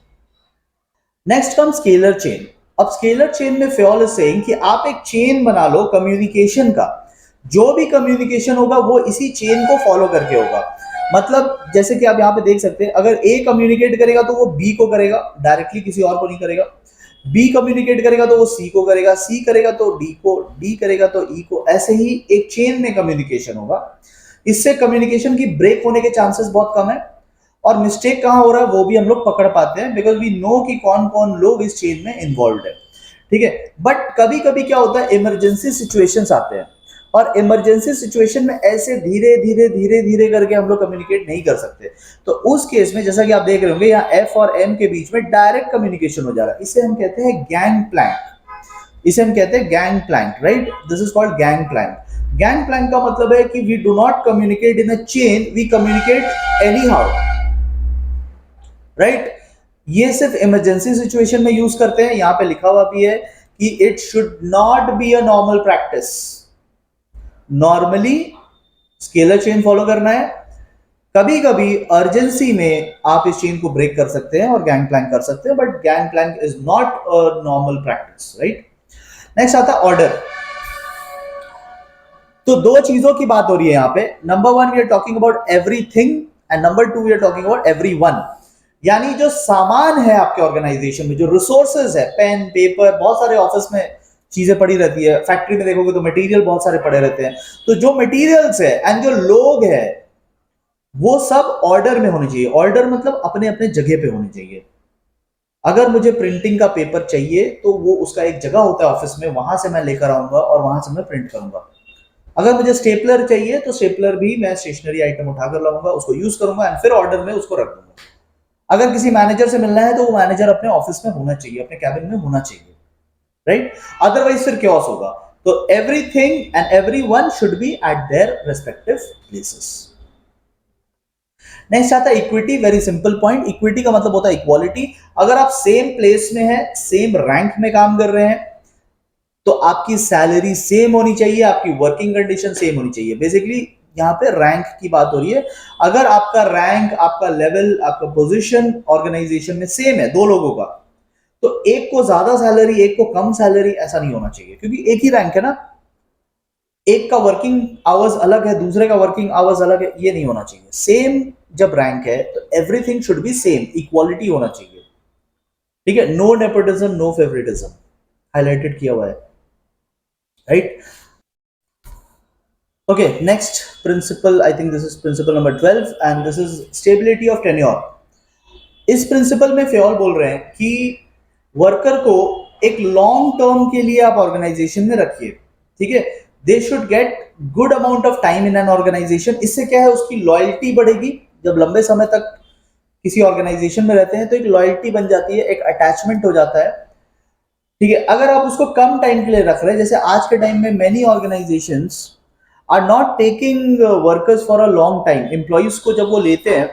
Next come scalar chain. अब स्केलर चेन में फ्योल इज सेइंग कि आप एक चेन बना लो कम्युनिकेशन का. जो भी कम्युनिकेशन होगा वो इसी चेन को फॉलो करके होगा. मतलब जैसे कि आप यहाँ पे देख सकते हैं, अगर ए कम्युनिकेट करेगा तो वो बी को करेगा, डायरेक्टली किसी और को नहीं करेगा. बी कम्युनिकेट करेगा तो वो सी को करेगा, सी करेगा तो डी को, डी करेगा तो ई को. ऐसे ही एक चेन में कम्युनिकेशन होगा. इससे कम्युनिकेशन की ब्रेक होने के चांसेस बहुत कम है, और मिस्टेक कहाँ हो रहा है वो भी हम लोग पकड़ पाते हैं, बिकॉज वी नो कि कौन कौन लोग इस चेन में इन्वॉल्व है. ठीक है, बट कभी कभी क्या होता है, इमरजेंसी सिचुएशंस आते हैं, और इमरजेंसी सिचुएशन में ऐसे धीरे धीरे धीरे धीरे करके हम लोग कम्युनिकेट नहीं कर सकते. तो उस केस में जैसा कि आप देख रहे होंगे, यहाँ एफ और एम के बीच में डायरेक्ट कम्युनिकेशन हो जा रहा है. इसे हम कहते हैं गैंग प्लैंक. इसे हम कहते हैं gang plank, right? This is called gang plank. Gang plank का मतलब है कि we do not communicate in a chain, we communicate anyhow, right? ये सिर्फ इमरजेंसी सिचुएशन में यूज करते हैं. यहां पे लिखा हुआ भी है कि it should not be a normal practice. Normally scalar chain follow करना है, कभी कभी अर्जेंसी में आप इस चेन को ब्रेक कर सकते हैं और गैंग प्लैंक कर सकते हैं, but gang plank is not a normal practice, right. Next आता है ऑर्डर। तो दो चीजों की बात हो रही है यहां पे। Number one, we are talking about everything, and number two, we are talking about everyone. यानी जो सामान है आपके ऑर्गेनाइजेशन में, जो रिसोर्सेज है, पेन पेपर, बहुत सारे ऑफिस में चीजें पड़ी रहती है, फैक्ट्री में देखोगे तो मटेरियल बहुत सारे पड़े रहते हैं। तो जो मटेरियल्स है एंड जो लोग है, वो सब ऑर्डर में होने चाहिए। ऑर्डर मतलब अपने अपने जगह पे होने चाहिए। अगर मुझे प्रिंटिंग का पेपर चाहिए तो वो उसका एक जगह होता है ऑफिस में, वहां से मैं लेकर आऊंगा और वहां से मैं प्रिंट करूंगा। अगर मुझे स्टेपलर चाहिए तो स्टेपलर भी मैं स्टेशनरी आइटम उठाकर लाऊंगा, उसको यूज करूंगा एंड फिर ऑर्डर में उसको रख दूंगा। अगर किसी मैनेजर से मिलना है तो वो मैनेजर अपने ऑफिस में होना चाहिए, अपने कैबिन में होना चाहिए, राइट। अदरवाइज फिर क्योस होगा। तो everything and everyone should be eight their respective places. Next आता है equity. Very simple point. Equity का मतलब होता है इक्वालिटी। अगर आप सेम प्लेस में हैं, सेम रैंक में काम कर रहे हैं, तो आपकी सैलरी सेम होनी चाहिए, आपकी वर्किंग कंडीशन सेम होनी चाहिए। बेसिकली यहां पे रैंक की बात हो रही है। अगर आपका रैंक, आपका लेवल, आपका पोजीशन ऑर्गेनाइजेशन में सेम है दो लोगों का, तो एक को ज्यादा सैलरी, एक को कम सैलरी, ऐसा नहीं होना चाहिए, क्योंकि एक ही रैंक है ना। एक का वर्किंग आवर्स अलग है, दूसरे का वर्किंग आवर्स अलग है, ये नहीं होना चाहिए। सेम जब रैंक है तो everything should be same, equality होना चाहिए, ठीक है। No nepotism, no favouritism, highlighted किया हुआ है, right. Okay, next principle, I think this is principle number 12 and this is stability of tenure. इस प्रिंसिपल में फ्योल बोल रहे हैं कि वर्कर को एक लॉन्ग टर्म के लिए आप ऑर्गेनाइजेशन में रखिए, ठीक है। They should get good amount of time in an organisation. इससे क्या है, उसकी लॉयल्टी बढ़ेगी। जब लंबे समय तक किसी ऑर्गेनाइजेशन में रहते हैं तो एक लॉयल्टी बन जाती है, एक अटैचमेंट हो जाता है, ठीक है। अगर आप उसको कम टाइम के लिए रख रहे हैं, जैसे आज के टाइम में many organisations are not taking workers for a long time. Employees को जब वो लेते हैं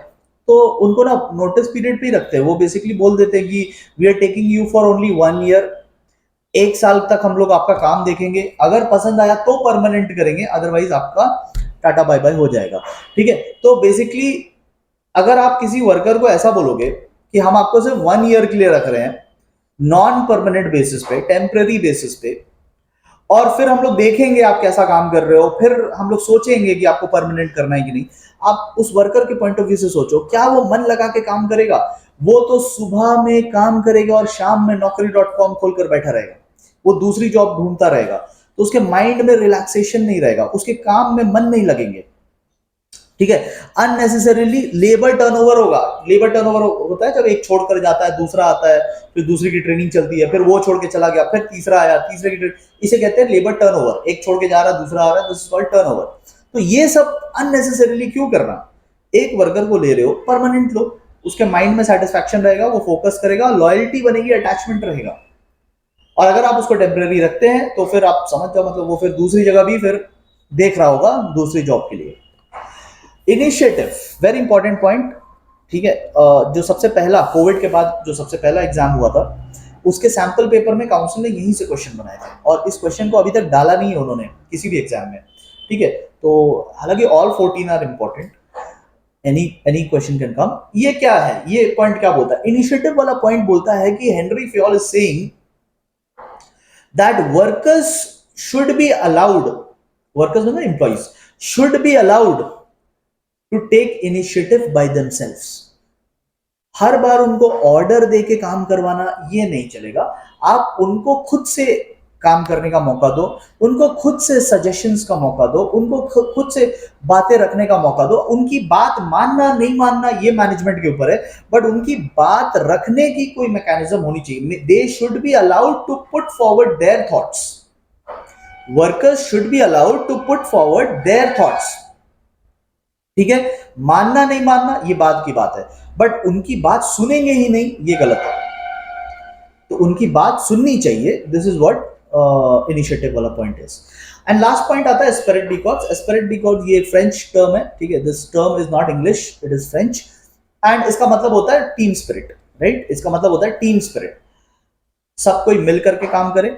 तो उनको ना नोटिस पीरियड पे ही रखते हैं। वो बेसिकली बोल देते हैं कि we are taking you for only 1 year, 1 साल तक हम लोग आपका काम देखेंगे, अगर पसंद आया तो परमानेंट करेंगे, अदरवाइज आपका टाटा बाय बाय हो जाएगा, ठीक है। तो बेसिकली अगर आप किसी वर्कर को ऐसा बोलोगे कि हम आपको सिर्फ 1 ईयर के लिए रख रहे हैं, नॉन परमानेंट बेसिस पे, टेम्पररी बेसिस पे, और फिर हम लोग देखेंगे आप कैसा काम कर रहे हो, फिर हम लोग सोचेंगे कि आपको परमानेंट करना है कि नहीं। आप उस वर्कर के पॉइंट ऑफ व्यू से सोचो, क्या वो मन लगा के काम करेगा? वो तो सुबह में काम करेगा और शाम में naukri.com खोलकर बैठा रहेगा, वो दूसरी जॉब ढूंढता रहेगा, तो उसके माइंड में रिलैक्सेशन नहीं रहेगा, उसके काम में मन नहीं लगेंगे, ठीक है। अननेसेसरीली लेबर टर्नओवर होगा। लेबर टर्नओवर होता है जब एक छोड़कर जाता है, दूसरा आता है, फिर दूसरी की ट्रेनिंग चलती है, फिर वो छोड़ के चला गया, फिर तीसरा आया, तीसरे की ट्रेनिंग, इसे कहते हैं लेबर टर्नओवर। एक छोड़ के जा रहा है, दूसरा आ रहा है, दिस इज कॉल्ड टर्नओवर। तो ये सब अननेसेसरीली क्यों करना? एक वर्कर को ले रहे हो, परमानेंट लो, उसके माइंड में सेटिस्फैक्शन रहेगा, वो फोकस करेगा, लॉयल्टी बनेगी, अटैचमेंट रहेगा। और अगर आप उसको टेम्पररी रखते हैं तो फिर आप समझ जाओ, मतलब वो फिर दूसरी जगह भी फिर देख रहा होगा दूसरी जॉब के लिए। इनिशिएटिव, वेरी इंपॉर्टेंट पॉइंट, ठीक है। जो सबसे पहला कोविड के बाद जो सबसे पहला एग्जाम हुआ था, उसके सैंपल पेपर में काउंसिल ने यहीं से क्वेश्चन बनाए थे, और इस क्वेश्चन को अभी तक डाला नहीं है उन्होंने किसी भी एग्जाम में, ठीक है। तो हालांकि all 14 are important, any question can come. ये क्या है, ये पॉइंट क्या बोलता है? इनिशिएटिव वाला पॉइंट बोलता है कि Henri Fayol is saying that workers should be allowed, workers मतलब employees, should be allowed to take initiative by themselves. हर बार उनको ऑर्डर देके काम करवाना ये नहीं चलेगा। आप उनको खुद से काम करने का मौका दो, उनको खुद से सजेशंस का मौका दो, उनको खुद से बातें रखने का मौका दो। उनकी बात मानना नहीं मानना ये मैनेजमेंट के ऊपर है, बट उनकी बात रखने की कोई मैकेनिज्म होनी चाहिए। They should be allowed to put forward their thoughts. Workers should be allowed to put forward their thoughts, ठीक है। मानना नहीं मानना ये बात की बात है, बट उनकी बात सुनेंगे ही नहीं ये गलत है। तो उनकी बात सुननी चाहिए, दिस इज व्हाट इनिशिएटिव वाला point is. And last point आता है एस्पेरेट डी कॉर्प्स। एस्पेरेट डी कॉर्प्स ये फ्रेंच टर्म है, ठीक है। This term is not English, it is French, and इसका मतलब होता है टीम स्पिरिट, राइट। इसका मतलब होता है टीम स्पिरिट, सब कोई मिल करके काम करे,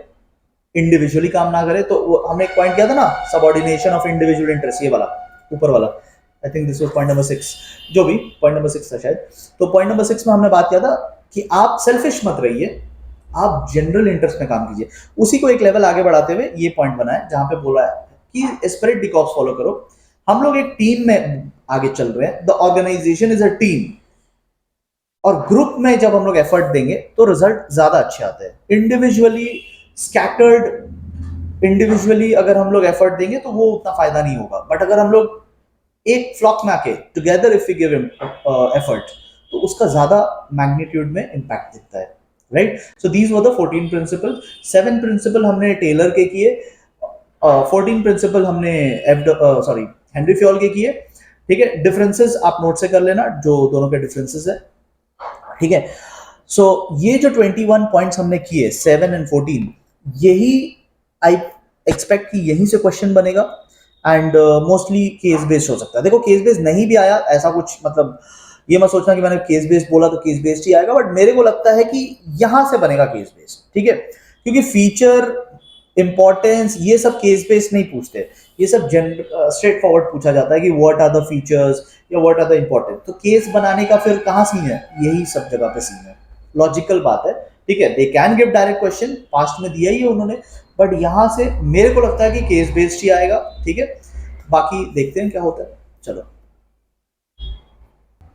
इंडिविजुअली काम ना करे। तो हमने एक पॉइंट किया था ना, सबऑर्डिनेशन ऑफ इंडिविजुअल इंटरेस्ट, ये वाला ऊपर वाला, आई think this was point number 6, जो भी पॉइंट नंबर 6 था शायद। तो पॉइंट नंबर 6 में हमने बात किया था कि आप सेल्फिश मत रहिए, आप जनरल इंटरेस्ट में काम कीजिए। उसी को एक लेवल आगे बढ़ाते हुए ये पॉइंट बना है जहां पे बोला है कि स्पिरिट डिकॉप्स फॉलो करो। हम लोग एक टीम में आगे चल रहे हैं, the organisation is a team, और ग्रुप में जब हम लोग एफर्ट देंगे तो रिजल्ट ज्यादा अच्छे आते हैं। इंडिविजुअली स्कैटर्ड, इंडिविजुअली अगर हम लोग एफर्ट देंगे तो वो उतना फायदा नहीं होगा, बट अगर हम लोग एक फ्लॉक में आके together if we give effort तो उसका ज्यादा मैग्नीट्यूड में इंपैक्ट दिखता है, right. So these were the 14 principle. 7 principle हमने टेलर के किए, 14 प्रिंसिपल हमने हेनरी फ्योल के किए, ठीक है। डिफरेंसेस आप नोट से कर लेना, जो दोनों के डिफरेंसेस है, ठीक है। सो ये जो 21 पॉइंट्स हमने किए 7 एंड 14, यही आई एक्सपेक्ट कि यहीं से क्वेश्चन बनेगा, एंड मोस्टली केस बेस्ड हो सकता है। देखो केस बेस्ड नहीं भी आया ऐसा कुछ, मतलब ये मत सोचना कि मैंने केस बेस्ड बोला तो केस बेस्ड ही आएगा, बट मेरे को लगता है कि यहां से बनेगा केस बेस्ड, ठीक है। क्योंकि फीचर, इंपॉर्टेंस, ये सब केस बेस्ड नहीं पूछते, ये सब स्ट्रेट फॉरवर्ड पूछा जाता है कि व्हाट आर द फीचर्स या व्हाट आर द इंपॉर्टेंट। तो केस बनाने का फिर कहां सीन है, यही सब जगह पे सीन है, लॉजिकल बात है, ठीक है। They can give direct question, past में दिया ही है उन्होंने, बट यहां से मेरे को लगता है कि केस बेस्ड ही आएगा, ठीक है। बाकी देखते हैं क्या होता है, चलो।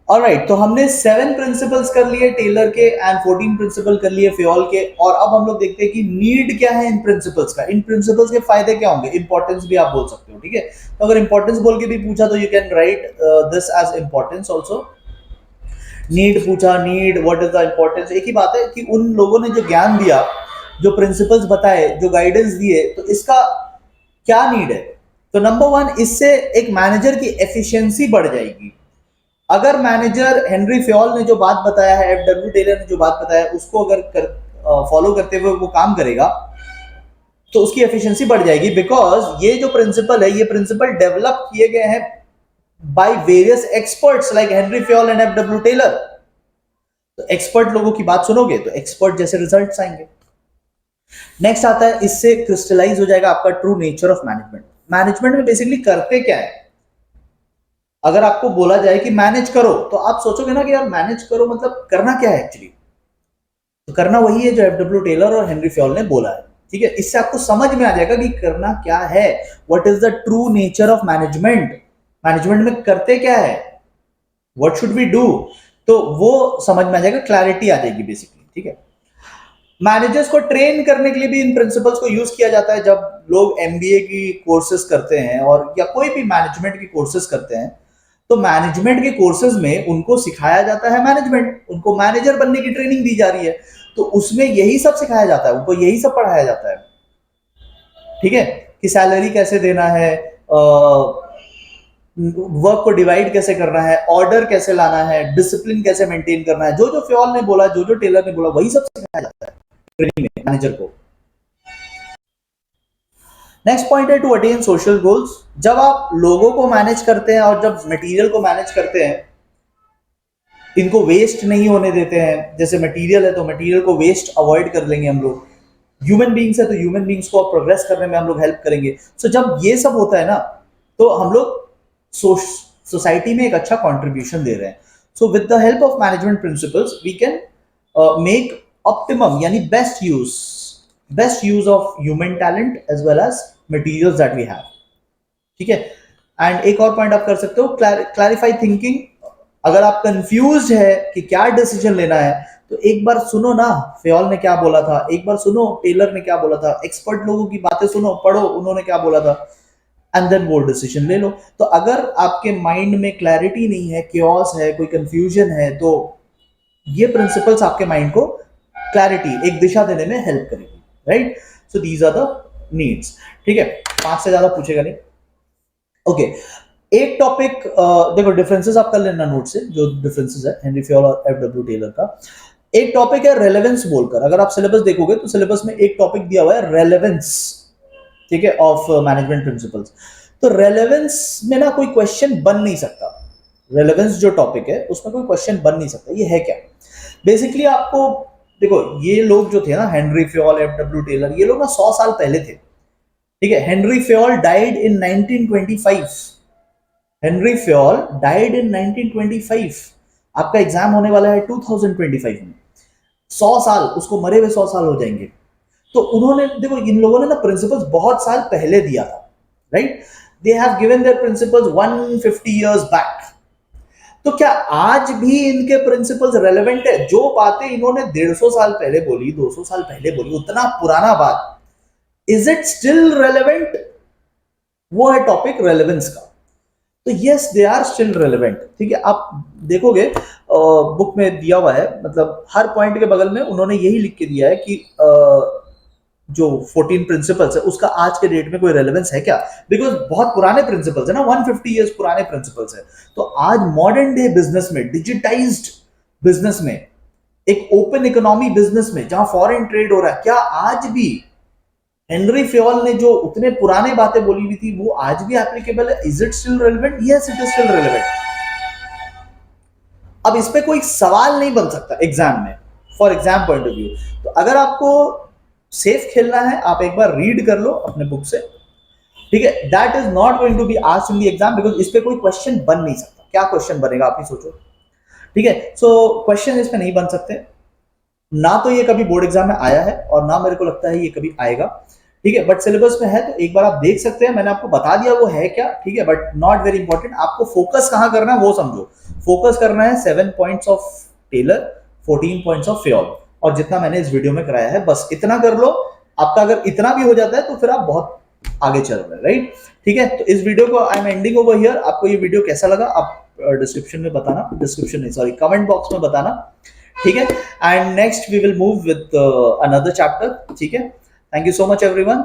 ऑलराइट, तो हमने 7 प्रिंसिपल्स कर लिए टेलर के एंड 14 प्रिंसिपल कर लिए फ्योल के, और अब हम लोग देखते हैं कि नीड क्या है इन प्रिंसिपल्स का, इन प्रिंसिपल्स के फायदे क्या होंगे, इंपॉर्टेंस भी आप बोल सकते हो, ठीक है। तो अगर इंपॉर्टेंस बोल के भी पूछा तो you can write this as importance also. Need पूछा, need what is the importance, एक ही बात है कि उन लोगों ने जो ज्ञान दिया, जो प्रिंसिपल्स बताए, जो गाइडेंस दिए, तो इसका क्या नीड है। तो नंबर 1, इससे एक मैनेजर की एफिशिएंसी बढ़ जाएगी। अगर मैनेजर हेनरी फ्योल ने जो बात बताया है, एफडब्ल्यू टेलर ने जो बात बताया है, उसको अगर फॉलो करते हुए वो काम करेगा तो उसकी एफिशिएंसी बढ़ जाएगी, बिकॉज ये जो प्रिंसिपल है, ये प्रिंसिपल डेवलप किए गए हैं by various experts like Henry Fayol and F W Taylor. तो एक्सपर्ट लोगों की बात सुनोगे तो एक्सपर्ट जैसे रिजल्ट्स आएंगे। नेक्स्ट आता है, इससे क्रिस्टलाइज हो जाएगा आपका true nature of management. Management में बेसिकली करते क्या है, अगर आपको बोला जाए कि मैनेज करो तो आप सोचोगे ना कि यार मैनेज करो मतलब करना क्या है एक्चुअली। तो करना वही है जो एफडब्ल्यू टेलर और हेनरी फ्योल ने बोला है, ठीक है। इससे आपको समझ में आ जाएगा कि करना क्या है, what is the true nature of management, management में करते क्या है, व्हाट शुड वी डू, तो वो समझ में आ जाएगा, क्लैरिटी आ जाएगी बेसिकली, ठीक है। मैनेजर्स को ट्रेन करने के लिए भी इन प्रिंसिपल्स को यूज किया जाता है। जब लोग एमबीए की कोर्सेज करते हैं और या कोई भी मैनेजमेंट की कोर्सेज करते हैं, तो मैनेजमेंट के कोर्सेज में उनको सिखाया जाता है मैनेजमेंट, उनको मैनेजर बनने की ट्रेनिंग दी जा रही है, तो उसमें यही सब सिखाया जाता है, उनको यही सब पढ़ाया जाता है, ठीक है। कि सैलरी कैसे देना है, वर्क को डिवाइड कैसे करना है, ऑर्डर कैसे लाना है, डिसिप्लिन कैसे मेंटेन करना है, जो जो फ्योल ने बोला, जो जो टेलर ने बोला, वही सब सिखाया जाता है ट्रेनिंग में मैनेजर को। नेक्स्ट पॉइंट है टू अटेन सोशल गोल्स। जब आप लोगों को मैनेज करते हैं और जब मटेरियल को मैनेज करते हैं, इनको वेस्ट नहीं होने देते हैं, जैसे मटेरियल है तो मटेरियल को वेस्ट अवॉइड कर लेंगे हम लोग, ह्यूमन बींग्स है तो ह्यूमन बींग्स को प्रोग्रेस करने में हम लोग हेल्प करेंगे। सो जब ये सब होता है ना, तो हम लोग सोसाइटी में एक अच्छा कंट्रीब्यूशन दे रहे हैं। So with the help of management principles we can make optimum यानी best use of human talent as well as materials that we have, ठीक है। एंड एक और पॉइंट आप कर सकते हो, क्लैरिफाई थिंकिंग। अगर आप कंफ्यूज है कि क्या डिसीजन लेना है, तो एक बार सुनो ना फ्योल ने क्या बोला था, एक बार सुनो टेलर ने क्या बोला था, एक्सपर्ट लोगों की बातें सुनो, पढ़ो उन्होंने क्या बोला था, एंड देन वो डिसीजन ले लो। तो अगर आपके माइंड में क्लैरिटी नहीं है, क्योस है, कोई कंफ्यूजन है, तो ये प्रिंसिपल्स आपके माइंड को क्लैरिटी, एक दिशा देने में हेल्प करेगी, right. So these are the needs, ठीक है। 5 से ज्यादा पूछेगा नहीं, ओके। एक टॉपिक देखो, डिफरेंसेस आप कर लेना नोट से, जो डिफरेंसेस है हेनरी फ्योल और एफडब्ल्यू टेलर का। एक टॉपिक है रेलेवेंस बोलकर, अगर आप सिलेबस देखोगे तो सिलेबस में एक टॉपिक दिया हुआ है रेलेवेंस, ठीक है, ऑफ मैनेजमेंट प्रिंसिपल्स। तो रेलेवेंस में ना कोई क्वेश्चन बन नहीं सकता, रेलेवेंस जो टॉपिक है उसमें कोई क्वेश्चन बन नहीं सकता। ये है क्या, बेसिकली आपको देखो, ये लोग जो थे ना, हेनरी फ्योल, एफडब्ल्यू टेलर, ये लोग ना 100 साल पहले थे, ठीक है। Henry Fayol died in 1925, Henry Fayol died in 1925। आपका एग्जाम होने वाला है 2025 में। 100 साल, उसको मरे हुए 100 साल हो जाएंगे। तो उन्होंने, देखो इन लोगों ने ना प्रिंसिपल्स बहुत साल पहले दिया था, right? They have given their principles 150 years back. तो क्या आज भी इनके प्रिंसिपल्स रेलेवेंट है? जो बातें इन्होंने 150 साल पहले बोली, 200 साल पहले बोली, उतना पुराना बात, इज इट स्टिल रेलेवेंट? वो है टॉपिक रेलेवेंस का। तो yes, they are still relevant. ठीक है, आप देखोगे बुक में दिया हुआ है, मतलब हर पॉइंट के बगल में उन्होंने यही लिख के दिया है कि जो 14 प्रिंसिपल्स है उसका आज के डेट में कोई रेलेवेंस है क्या? बिकॉज बहुत पुराने प्रिंसिपल्स है ना, 150 इयर्स पुराने प्रिंसिपल्स है। तो आज मॉडर्न डे बिजनेस में, डिजिटाइज्ड बिजनेस में, एक ओपन इकोनॉमी बिजनेस में जहां फॉरेन ट्रेड हो रहा है, क्या आज भी हेनरी फ्योल ने जो उतने पुराने बातें बोली हुई थी वो आज भी एप्लीकेबल है? Is it still relevant? Yes, it is still relevant. अब इस पे कोई सवाल नहीं बन सकता एग्जाम में, for exam point of view. तो अगर आपको सेफ खेलना है, आप एक बार रीड कर लो अपने बुक से, ठीक है? That is not going to be asked in the exam, because इस पे कोई क्वेश्चन बन नहीं सकता। क्या क्वेश्चन बनेगा आप ही सोचो, ठीक है? सो क्वेश्चन इस पे नहीं बन सकते, ना तो ये कभी बोर्ड एग्जाम में आया है और ना मेरे को लगता है ये कभी आएगा, ठीक है? बट सिलेबस में है तो एक बार आप देख सकते हैं, मैंने आपको बता दिया वो है क्या, ठीक है? But not very important. आपको फोकस कहां करना है वो समझो। फोकस करना है 7 points of Taylor, 14 points of Fayol, और जितना मैंने इस वीडियो में कराया है बस इतना कर लो। आपका अगर इतना भी हो जाता है तो फिर आप बहुत आगे चल रहे हैं, राइट? ठीक है, तो इस वीडियो को I am ending over here. आपको ये वीडियो कैसा लगा आप डिस्क्रिप्शन में बताना, डिस्क्रिप्शन नहीं सॉरी कमेंट बॉक्स में बताना, ठीक है? And next we will move with another chapter, ठीक है? Thank you so much everyone.